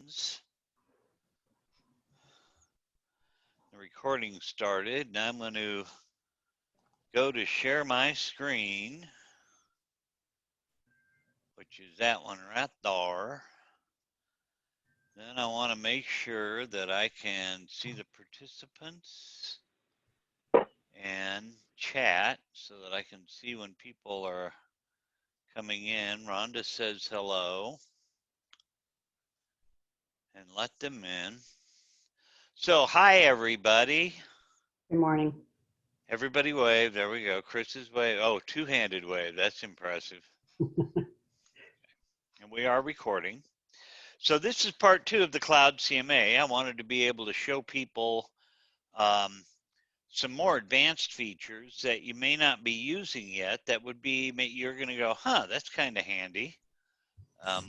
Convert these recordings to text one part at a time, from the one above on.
actions. The recording started. Now I'm going to go to share my screen, which is that one right there. Then I want to make sure that I can see the participants and chat so that I can see when people are coming in. Rhonda says hello, and let them in. So, hi, everybody. Good morning. Everybody wave. There we go. Chris's wave. Oh, two-handed wave. That's impressive. And we are recording. So this is part 2 of the CloudCMA. I wanted to be able to show people some more advanced features that you may not be using yet that would be, you're going to go, huh, that's kind of handy. Well,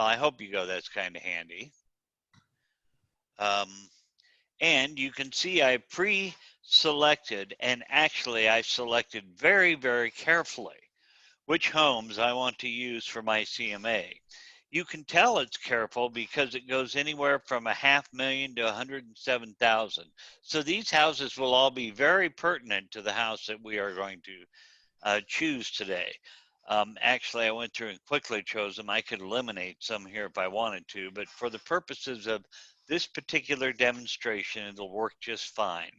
I hope you go, that's kind of handy. And you can see I pre-selected, and actually I selected very, very carefully which homes I want to use for my CMA. You can tell it's careful because it goes anywhere from $500,000 to 107,000. So these houses will all be very pertinent to the house that we are going to choose today. Actually, I went through and quickly chose them. I could eliminate some here if I wanted to, but for the purposes of this particular demonstration, it'll work just fine.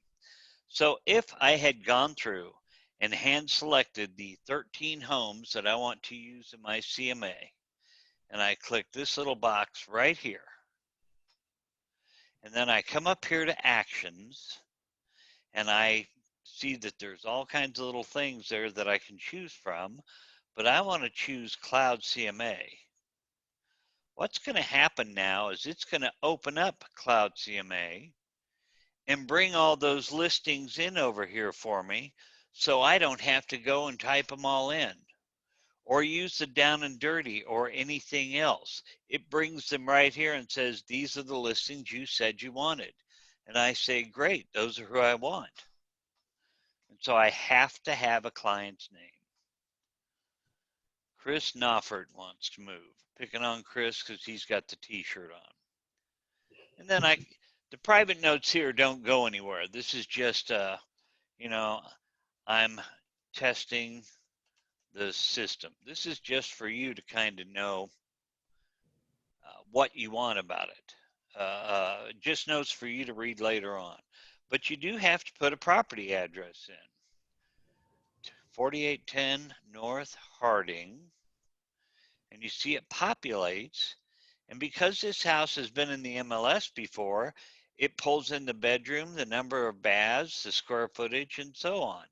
So if I had gone through and hand selected the 13 homes that I want to use in my CMA, and I click this little box right here, and then I come up here to actions, and I see that there's all kinds of little things there that I can choose from, but I want to choose CloudCMA. What's going to happen now is it's going to open up CloudCMA and bring all those listings in over here for me, so I don't have to go and type them all in or use the down and dirty or anything else. It brings them right here and says, these are the listings you said you wanted. And I say, great, those are who I want. And so I have to have a client's name. Chris Noffert wants to move. Picking on Chris because he's got the t-shirt on. And then the private notes here don't go anywhere. This is just, I'm testing the system. This is just for you to kind of know what you want about it. Just notes for you to read later on. But you do have to put a property address in. 4810 North Harding. And you see it populates. And because this house has been in the MLS before, it pulls in the bedroom, the number of baths, the square footage, and so on.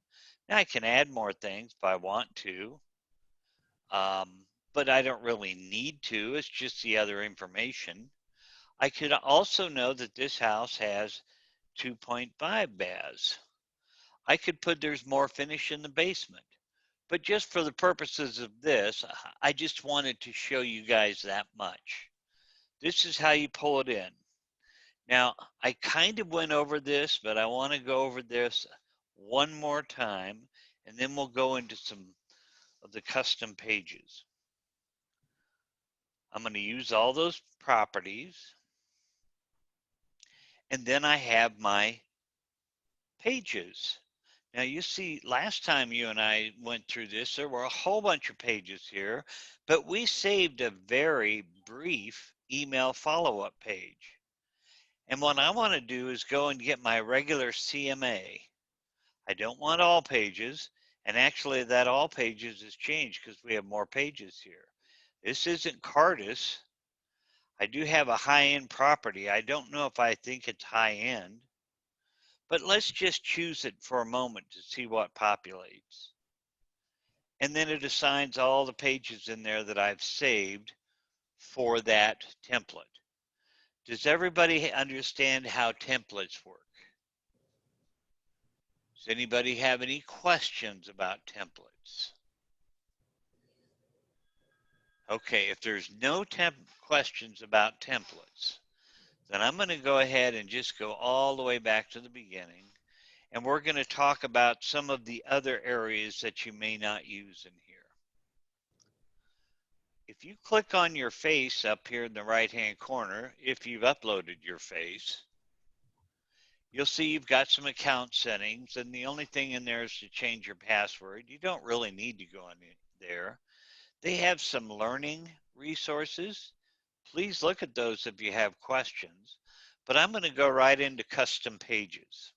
Now I can add more things if I want to, but I don't really need to. It's just the other information. I could also know that this house has 2.5 baths. I could put there's more finish in the basement. But just for the purposes of this, I just wanted to show you guys that much. This is how you pull it in. Now, I kind of went over this, but I want to go over this one more time, and then we'll go into some of the custom pages. I'm going to use all those properties, and then I have my pages. Now you see, last time you and I went through this, there were a whole bunch of pages here, but we saved a very brief email follow-up page. And what I want to do is go and get my regular CMA. I don't want all pages, and actually that all pages has changed because we have more pages here. This isn't Cardis. I do have a high-end property. I don't know if I think it's high-end. But let's just choose it for a moment to see what populates. And then it assigns all the pages in there that I've saved for that template. Does everybody understand how templates work? Does anybody have any questions about templates? Okay, if there's no questions about templates, then I'm going to go ahead and just go all the way back to the beginning. And we're going to talk about some of the other areas that you may not use in here. if you click on your face up here in the right-hand corner, if you've uploaded your face, you'll see you've got some account settings, and the only thing in there is to change your password. You don't really need to go in there. They have some learning resources. Please look at those if you have questions. But I'm going to go right into custom pages.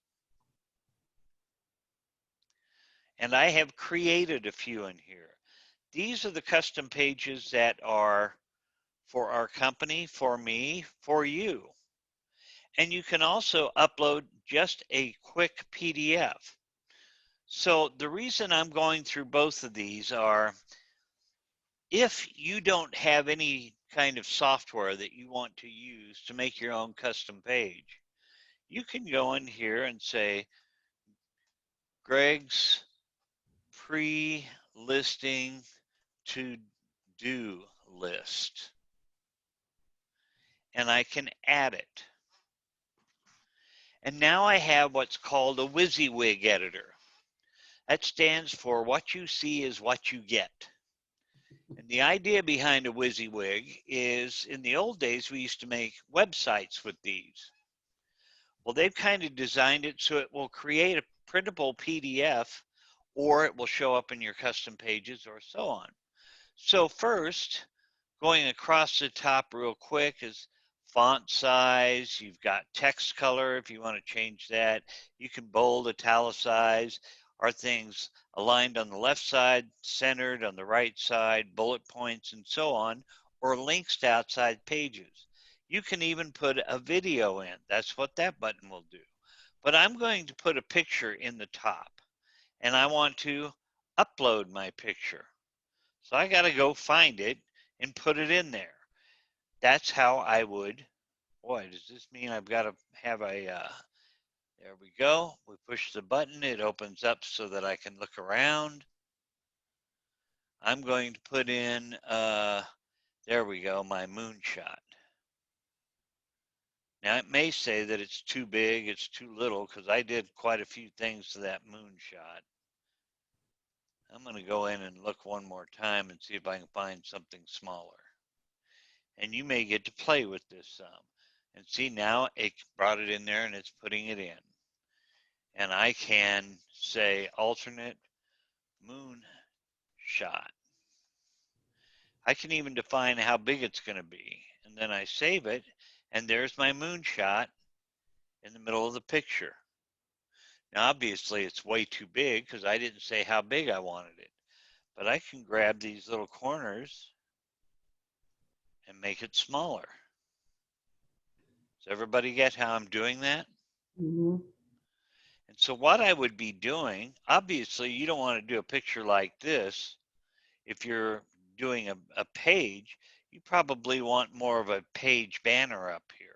And I have created a few in here. These are the custom pages that are for our company, for me, for you. And you can also upload just a quick PDF. So the reason I'm going through both of these are, if you don't have any kind of software that you want to use to make your own custom page, you can go in here and say, Greg's pre-listing to-do list, and I can add it. And now I have what's called a WYSIWYG editor. That stands for what you see is what you get. And the idea behind a WYSIWYG is, in the old days, we used to make websites with these. Well, they've kind of designed it so it will create a printable PDF, or it will show up in your custom pages, or so on. So first, going across the top real quick is font size. You've got text color if you want to change that. You can bold, italicize. Are things aligned on the left side, centered on the right side, bullet points, and so on, or links to outside pages. You can even put a video in. That's what that button will do. But I'm going to put a picture in the top, and I want to upload my picture. So I got to go find it and put it in there. That's how I would. Boy, does this mean I've got to have a, there we go. We push the button, it opens up so that I can look around. I'm going to put in, there we go, my moonshot. Now it may say that it's too big, it's too little, because I did quite a few things to that moonshot. I'm going to go in and look one more time and see if I can find something smaller. And you may get to play with this some. And see, now it brought it in there and it's putting it in. And I can say alternate moon shot. I can even define how big it's going to be. And then I save it, and there's my moonshot in the middle of the picture. Now, obviously, it's way too big because I didn't say how big I wanted it. But I can grab these little corners and make it smaller. Does everybody get how I'm doing that? Mm-hmm. And so what I would be doing, obviously, you don't want to do a picture like this. If you're doing a page, you probably want more of a page banner up here.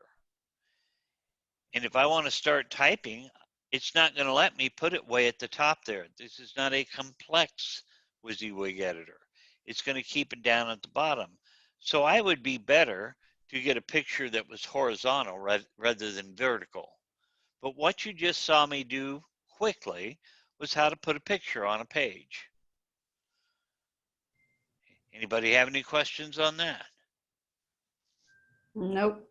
And if I want to start typing, it's not going to let me put it way at the top there. This is not a complex WYSIWYG editor. It's going to keep it down at the bottom. So I would be better to get a picture that was horizontal rather than vertical. But what you just saw me do quickly was how to put a picture on a page. Anybody have any questions on that? Nope.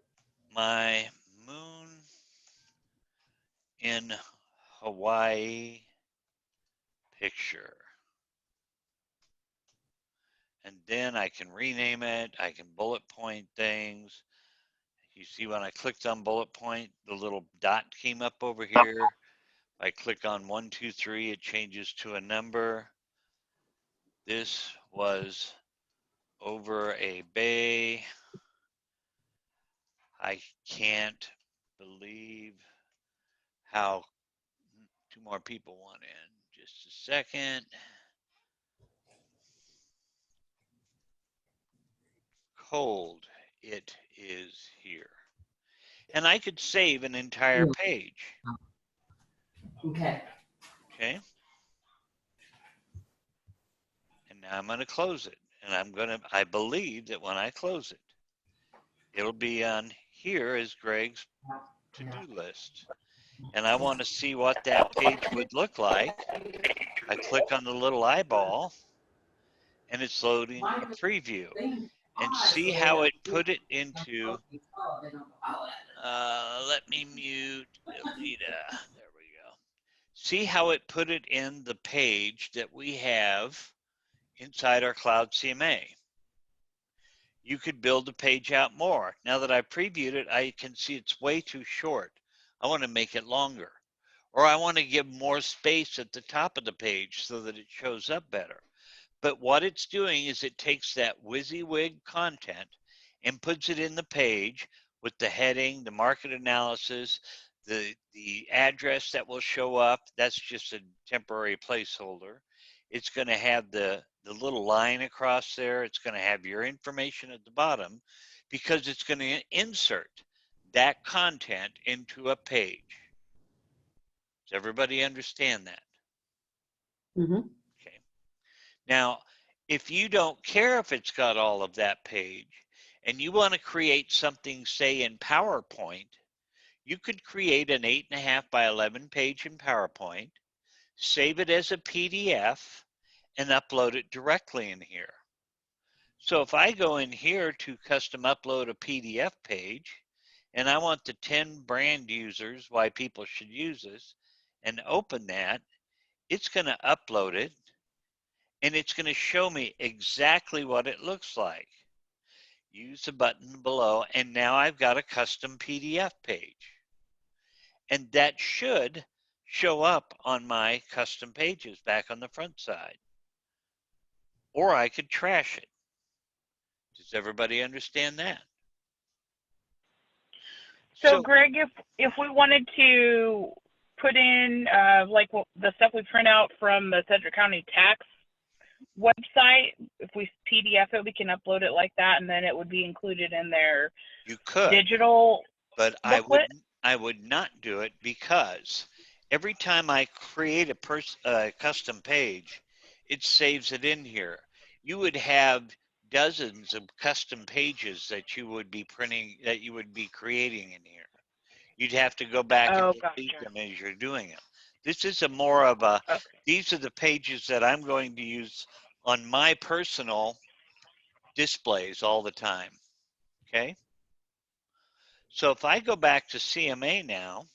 My moon in Hawaii picture. And then I can rename it. I can bullet point things. You see when I clicked on bullet point, the little dot came up over here. I click on 1, 2, 3, it changes to a number. This was over a bay. I can't believe how two more people want in. Just a second. Cold it is here. And I could save an entire page. Okay. Okay. And now I'm going to close it. And I believe that when I close it, it'll be on here as Greg's to-do list. And I want to see what that page would look like. I click on the little eyeball and it's loading a preview. and see how it put it into, let me mute Alita. There we go. See how it put it in the page that we have inside our CloudCMA. You could build the page out more. Now that I previewed it, I can see it's way too short. I want to make it longer. Or I want to give more space at the top of the page so that it shows up better. But what it's doing is it takes that WYSIWYG content and puts it in the page with the heading, the market analysis, the address that will show up. That's just a temporary placeholder. It's going to have the little line across there. It's going to have your information at the bottom because it's going to insert that content into a page. Does everybody understand that? Mm-hmm. Okay. Now, if you don't care if it's got all of that page and you want to create something, say in PowerPoint, you could create an 8.5 by 11 page in PowerPoint, save it as a PDF, and upload it directly in here. So if I go in here to custom upload a PDF page, and I want the 10 brand users, why people should use this, and open that, it's going to upload it, and it's going to show me exactly what it looks like. Use the button below, and now I've got a custom PDF page. And that should show up on my custom pages back on the front side. Or I could trash it. Does everybody understand that? So, Greg, if we wanted to put in like the stuff we print out from the Sedgwick County tax website, if we PDF it, we can upload it like that, and then it would be included in their digital but booklet? I would not do it because every time I create a custom page, it saves it in here. You would have dozens of custom pages that you would be printing, that you would be creating in here. You'd have to go back and delete them as you're doing it. This is a more of a, these are the pages that I'm going to use on my personal displays all the time, okay? So if I go back to CMA now,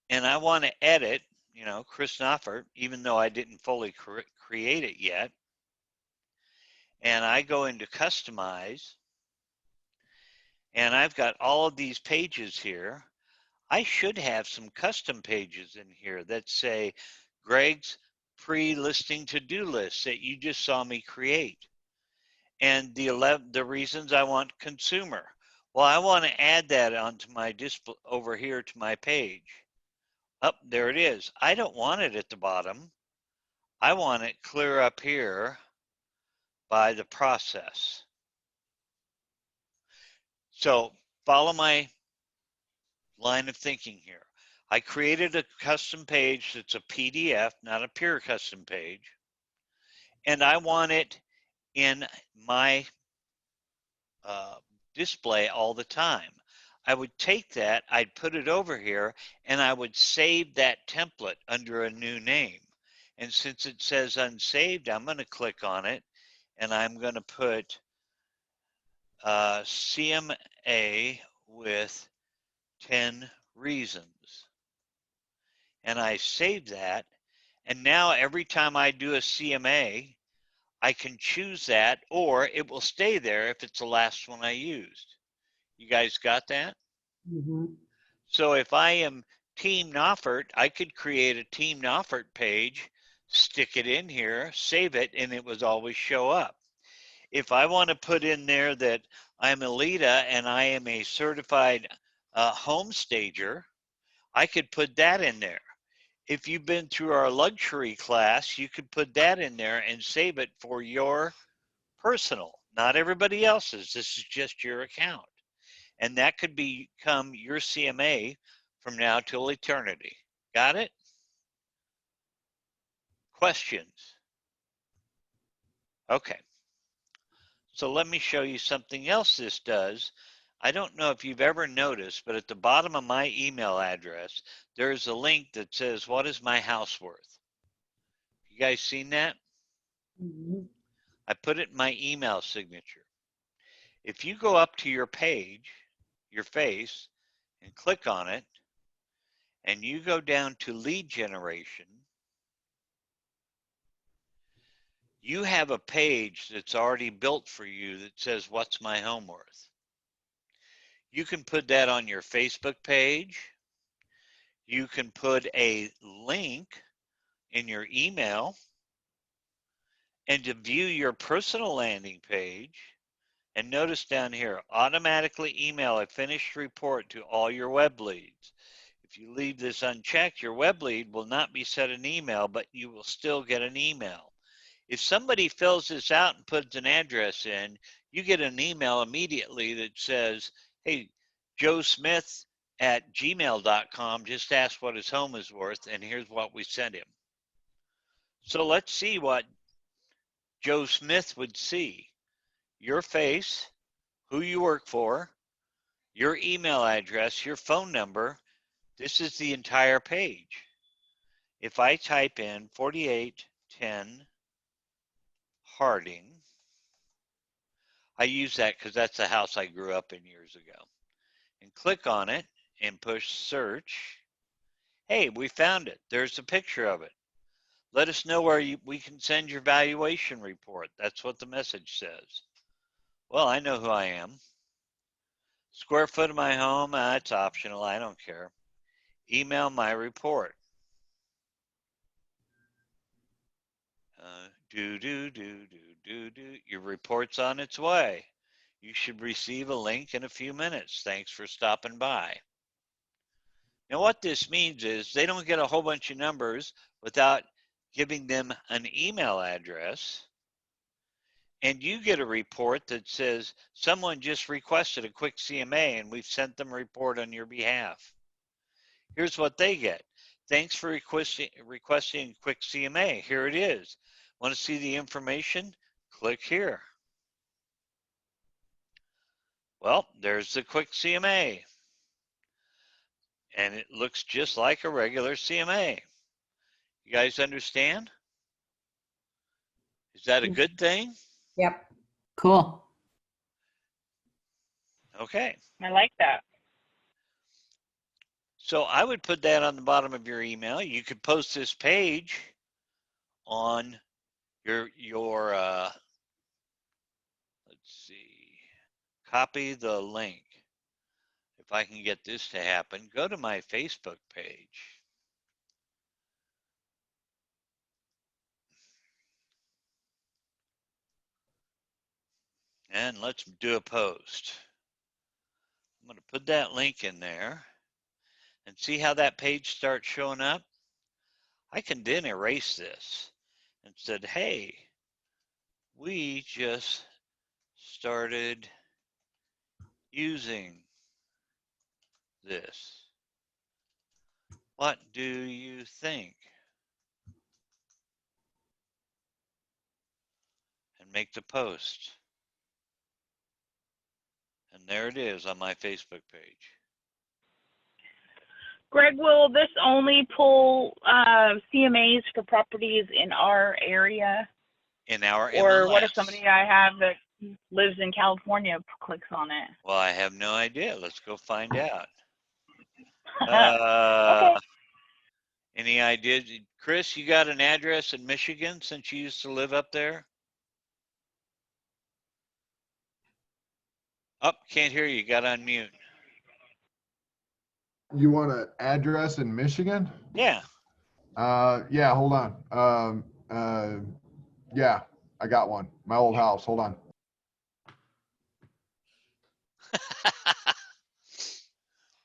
and I want to edit, you know, Chris Noffert, even though I didn't fully create it yet, and I go into customize, and I've got all of these pages here, I should have some custom pages in here that say Greg's pre-listing to-do list that you just saw me create. And the reasons I want consumer. Well, I want to add that onto my display over here to my page. Up there it is. I don't want it at the bottom. I want it clear up here by the process. So follow my line of thinking here. I created a custom page that's a PDF, not a pure custom page, and I want it in my display all the time. I would take that, I'd put it over here, and I would save that template under a new name. And since it says unsaved, I'm going to click on it, and I'm going to put CMA with 10 reasons. And I save that, and now every time I do a CMA, I can choose that, or it will stay there if it's the last one I used. You guys got that? Mm-hmm. So if I am Team Noffert, I could create a Team Noffert page, stick it in here, save it, and it would always show up. If I want to put in there that I'm Alita and I am a certified home stager, I could put that in there. If you've been through our luxury class, you could put that in there and save it for your personal, not everybody else's. This is just your account. And that could become your CMA from now till eternity. Got it? Questions? Okay. So let me show you something else this does. I don't know if you've ever noticed, but at the bottom of my email address, there's a link that says, what is my house worth? You guys seen that? Mm-hmm. I put it in my email signature. If you go up to your page, your face, and click on it, and you go down to lead generation, you have a page that's already built for you that says, what's my home worth? You can put that on your Facebook page. You can put a link in your email. And to view your personal landing page, and notice down here, automatically email a finished report to all your web leads. If you leave this unchecked, your web lead will not be sent an email, but you will still get an email. If somebody fills this out and puts an address in, you get an email immediately that says, hey, Joe Smith at gmail.com just asked what his home is worth, and here's what we sent him. So let's see what Joe Smith would see. Your face, who you work for, your email address, your phone number. This is the entire page. If I type in 4810 Harding, I use that because that's the house I grew up in years ago, and click on it and push search. Hey, we found it. There's a picture of it. Let us know where we can send your valuation report. That's what the message says. Well, I know who I am. Square foot of my home, it's optional. I don't care. Email my report. Your report's on its way. You should receive a link in a few minutes. Thanks for stopping by. Now, what this means is they don't get a whole bunch of numbers without giving them an email address. And you get a report that says someone just requested a quick CMA and we've sent them a report on your behalf. Here's what they get. Thanks for requesting quick CMA. Here it is. Want to see the information? Click here. Well, there's the quick CMA. And it looks just like a regular CMA. You guys understand? Is that a good thing? Yep. Cool. Okay. I like that. So I would put that on the bottom of your email. You could post this page on your let's see, copy the link. If I can get this to happen, go to my Facebook page. And let's do a post. I'm going to put that link in there and see how that page starts showing up. I can then erase this and said, hey, we just started using this. What do you think? And make the post. And there it is on my Facebook page. Greg, will this only pull CMAs for properties in our area? In our Or MLS. what if somebody I have that lives in California clicks on it? Well, I have no idea. Let's go find out. Okay. Any idea? Chris, you got an address in Michigan since you used to live up there? Oh, can't hear you. Got on mute. You want an address in Michigan? Yeah. Yeah, hold on. Yeah, I got one. My old house. Hold on.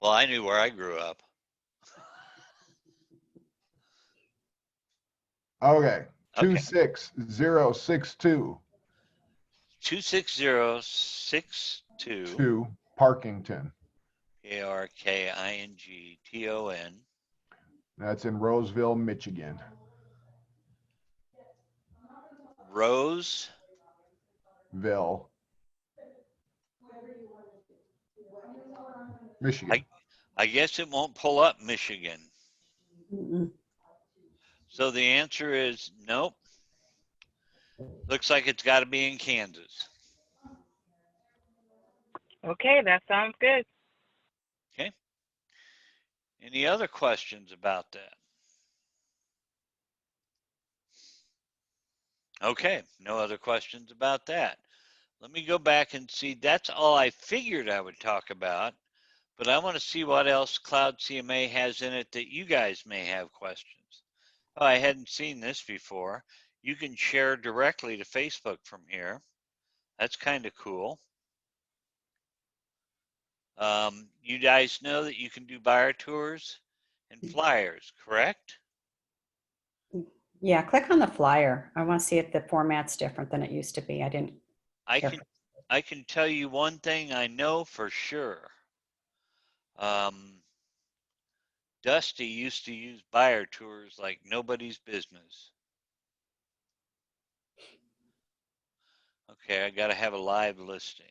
Well, I knew where I grew up. Okay. Okay. 26062 26062 Parkington. Parkington. That's in Roseville, Michigan. Roseville. Michigan. I guess it won't pull up Michigan. Mm-mm. So the answer is nope. Looks like it's got to be in Kansas. Okay, that sounds good. Okay. Any other questions about that? Okay, no other questions about that. Let me go back and see. That's all I figured I would talk about, but I want to see what else CloudCMA has in it that you guys may have questions. Oh, I hadn't seen this before. You can share directly to Facebook from here. That's kind of cool. You guys know that you can do buyer tours and flyers, correct? Yeah, click on the flyer. I want to see if the format's different than it used to be. I didn't I care. can I can tell you one thing I know for sure. Dusty used to use buyer tours like nobody's business. Okay, I got to have a live listing.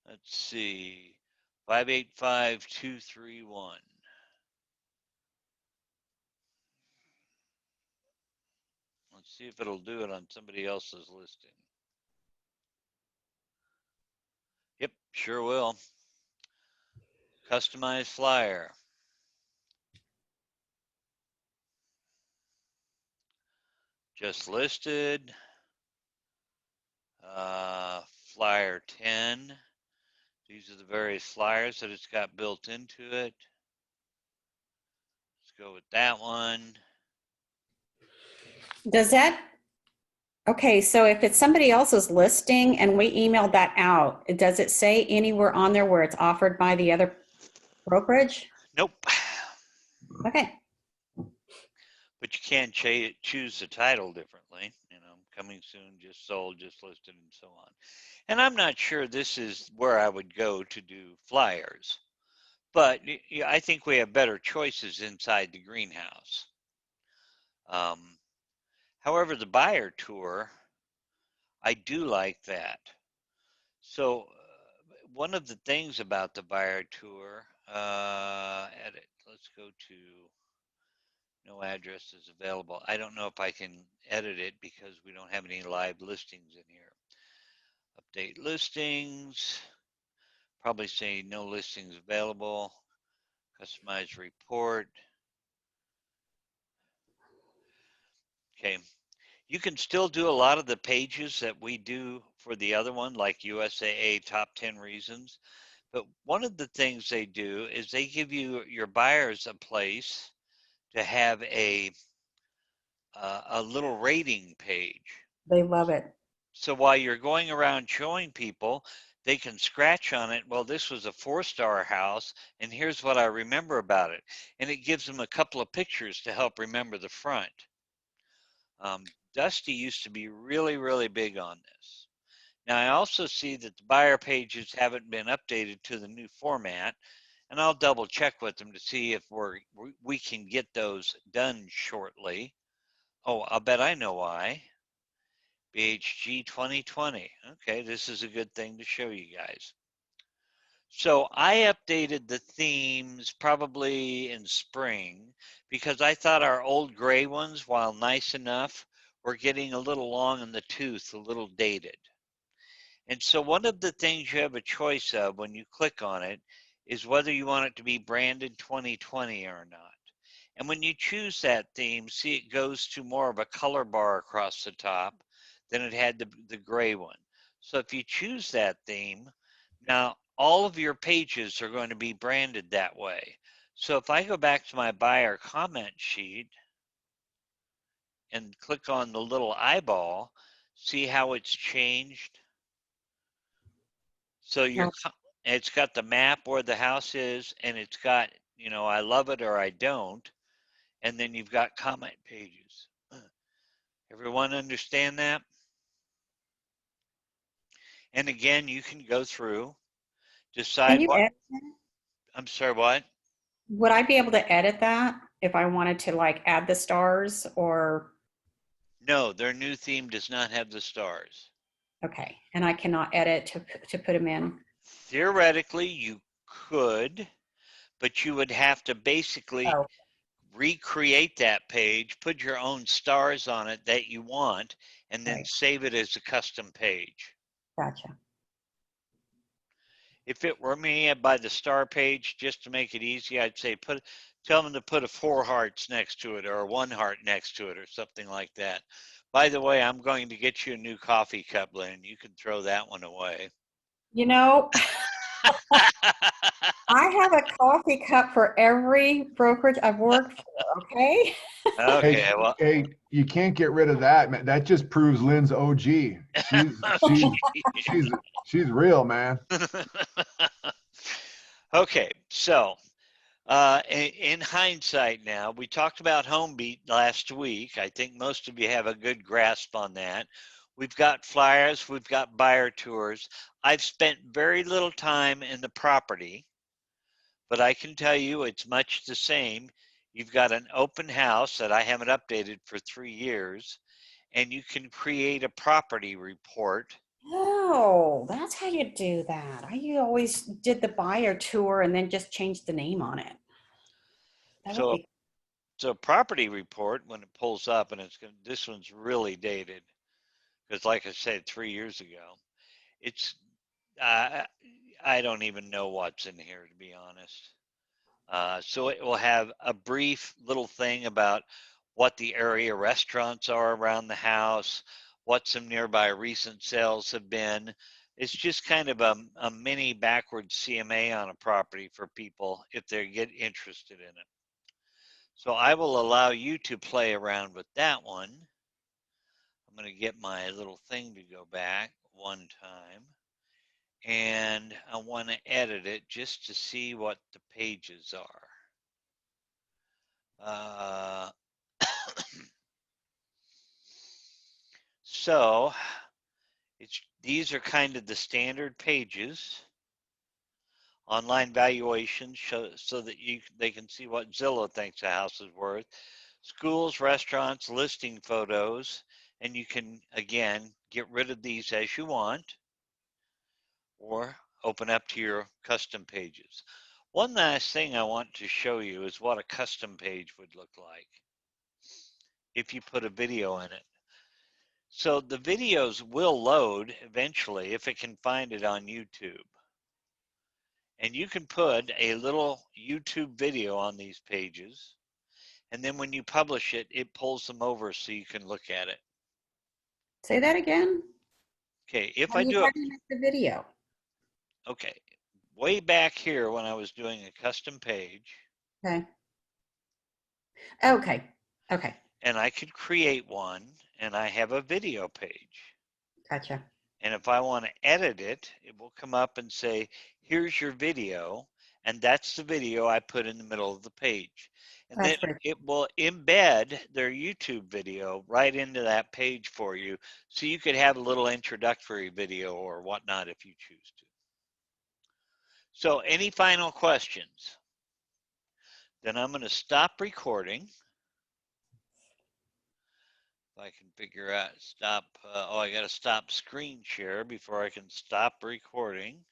Let's see. 585231. Let's see if it'll do it on somebody else's listing. Yep, sure will. Customized flyer. Just listed. Flyer 10. These are the various flyers that it's got built into it. Let's go with that one. Does that, okay, so if it's somebody else's listing and we emailed that out, does it say anywhere on there where it's offered by the other brokerage? Nope. Okay. But you can choose the title differently, coming soon, just sold, just listed, and so on. And I'm not sure this is where I would go to do flyers, but I think we have better choices inside the greenhouse. However, the buyer tour, I do like that. So one of the things about the buyer tour, edit, let's go to no address is available. I don't know if I can edit it because we don't have any live listings in here. Update listings, probably say no listings available. Customize report. Okay, you can still do a lot of the pages that we do for the other one, like USAA top 10 reasons. But one of the things they do is they give you your buyers a place to have a little rating page. They love it. So while you're going around showing people, they can scratch on it. Well, this was a 4-star house, and here's what I remember about it. And it gives them a couple of pictures to help remember the front. Dusty used to be really, really big on this. Now, I also see that the buyer pages haven't been updated to the new format, and I'll double check with them to see if we can get those done shortly. Oh, I'll bet I know why. BHG 2020. Okay, this is a good thing to show you guys. So I updated the themes probably in spring because I thought our old gray ones, while nice enough, were getting a little long in the tooth, a little dated. And so one of the things you have a choice of when you click on it is whether you want it to be branded 2020 or not. And when you choose that theme, see it goes to more of a color bar across the top than it had the gray one. So if you choose that theme, now all of your pages are going to be branded that way. So if I go back to my buyer comment sheet and click on the little eyeball, see how it's changed? So it's got the map where the house is, and it's got, I love it or I don't, and then you've got comment pages. Everyone understand that? And again, you can go through, Can decide you what, edit that? I'm sorry, what? Would I be able to edit that if I wanted to like add the stars or, No, their new theme does not have the stars. okay, and I cannot edit to put them in? Theoretically, you could, but you would have to basically Oh, recreate that page, put your own stars on it that you want, and then Right. save it as a custom page. Gotcha. If it were me, I'd buy the star page just to make it easy. I'd say tell them to put a 4 hearts next to it or a 1 heart next to it or something like that. By the way, I'm going to get you a new coffee cup, Lynn. You can throw that one away. You know, I have a coffee cup for every brokerage I've worked for, okay? Okay, Hey, well, hey, you can't get rid of that, man. That just proves Lynn's OG. She's real, man. okay, so in hindsight now, we talked about Homebeat last week. I think most of you have a good grasp on that. We've got flyers, we've got buyer tours. I've spent very little time in the property, but I can tell you it's much the same. You've got an open house that I haven't updated for 3 years, and you can create a property report. Oh, that's how you do that. I always did the buyer tour and then just changed the name on it. That would So, be so a property report, when it pulls up, and this one's really dated, because like I said, 3 years ago, it's uh, I don't even know what's in here, to be honest. So it will have a brief little thing about what the area restaurants are around the house, what some nearby recent sales have been. It's just kind of a mini backwards CMA on a property for people if they get interested in it. So I will allow you to play around with that one. I'm going to get my little thing to go back one time. And I want to edit it just to see what the pages are. So these are kind of the standard pages. Online valuation so that they can see what Zillow thinks a house is worth. Schools, restaurants, listing photos, and you can again get rid of these as you want, or open up to your custom pages. One last thing I want to show you is what a custom page would look like if you put a video in it. So the videos will load eventually if it can find it on YouTube. And you can put a little YouTube video on these pages. And then when you publish it, it pulls them over so you can look at it. Say that again. Okay, if How do I you, do how it, do you make the video? okay, way back here when I was doing a custom page, Okay. Okay. Okay. and I could create one, and I have a video page. Gotcha. And if I want to edit it, it will come up and say, here's your video. And that's the video I put in the middle of the page. And then That's pretty. it will embed their YouTube video right into that page for you. So you could have a little introductory video or whatnot if you choose to. So any final questions? Then I'm going to stop recording. If I can figure out I got to stop screen share before I can stop recording.